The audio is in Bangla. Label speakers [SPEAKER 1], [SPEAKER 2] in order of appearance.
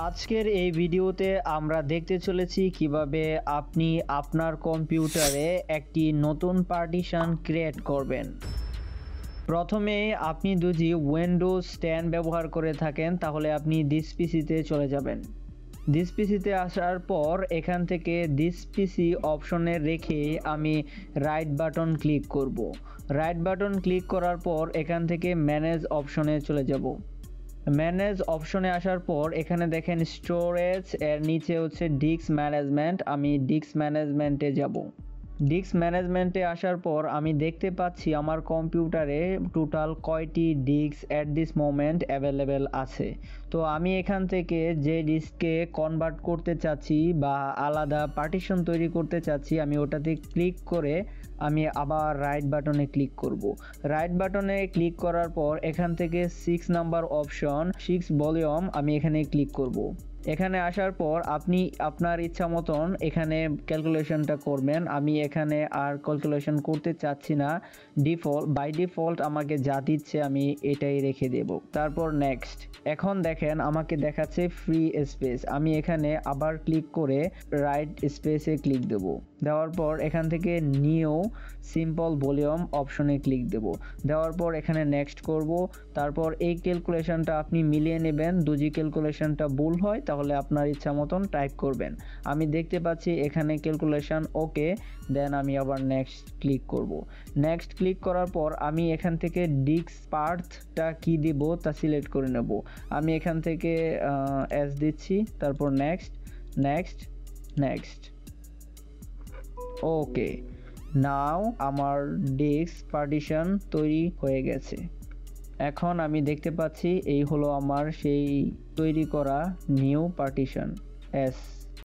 [SPEAKER 1] আজকের এই ভিডিওতে আমরা দেখতে চলেছি কিভাবে আপনি আপনার কম্পিউটারে একটি নতুন পার্টিশন ক্রিয়েট করবেন। প্রথমে আপনি যদি উইন্ডোজ 10 ব্যবহার করে থাকেন তাহলে আপনি দিস পিসিতে চলে যাবেন। দিস পিসিতে আসার পর এখান থেকে দিস পিসি অপশনে রেখে আমি রাইট বাটন ক্লিক করব। রাইট বাটন ক্লিক করার পর এখান থেকে ম্যানেজ অপশনে চলে যাব। ম্যানেজ অপশনে আসার পর এখানে দেখেন স্টোরেজ, এর নিচে হচ্ছে ডিস্ক ম্যানেজমেন্ট। আমি ডিস্ক ম্যানেজমেন্টে যাব। ডিস্ক ম্যানেজমেন্টে আসার পর আমি দেখতে পাচ্ছি আমার কম্পিউটারে টোটাল কয়টি disk at this moment available আছে। তো আমি এখান থেকে যে ডিস্ককে কনভার্ট করতে চাচ্ছি বা আলাদা পার্টিশন তৈরি করতে চাচ্ছি আমি ওটাতে ক্লিক করে আমি আবার রাইট বাটনে ক্লিক করব। রাইট বাটনে ক্লিক করার পর এখান থেকে 6 নাম্বার অপশন 6 ভলিউম আমি এখানে ক্লিক করব। এখানে আসার পর আপনি আপনার ইচ্ছা মতন এখানে ক্যালকুলেশনটা করবেন। আমি এখানে আর ক্যালকুলেশন করতে চাচ্ছি না, বাই ডিফল্ট আমাকে যা দিচ্ছে আমি এটাই রেখে দেব। তারপর নেক্সট। এখন দেখেন আমাকে দেখাচ্ছে ফ্রি স্পেস। আমি এখানে আবার ক্লিক করে রাইট স্পেসে ক্লিক দেব। দেওয়ার পর এখান থেকে নিউ সিম্পল ভলিউম অপশনে ক্লিক দেব। দেওয়ার পর এখানে নেক্সট করব। তারপর এই ক্যালকুলেশনটা আপনি মিলিয়ে নেবেন। যদি ক্যালকুলেশনটা ভুল হয় তাহলে আপনার ইচ্ছা মতন টাইপ করবেন। আমি দেখতে পাচ্ছি এখানে ক্যালকুলেশন ওকে, দেন আমি আবার নেক্সট ক্লিক করব। নেক্সট ক্লিক করার পর আমি এখান থেকে ডিস্ক পার্টটা কি দিব তা সিলেক্ট করে নেব। আমি এখান থেকে এস দিচ্ছি, তারপর নেক্সট নেক্সট নেক্সট। ওকে, নাও আমার ডিস্ক পার্টিশন তৈরি হয়ে গেছে। এখন আমি দেখতে পাচ্ছি এই হলো আমার সেই তৈরি করা নিউ পার্টিশন এস।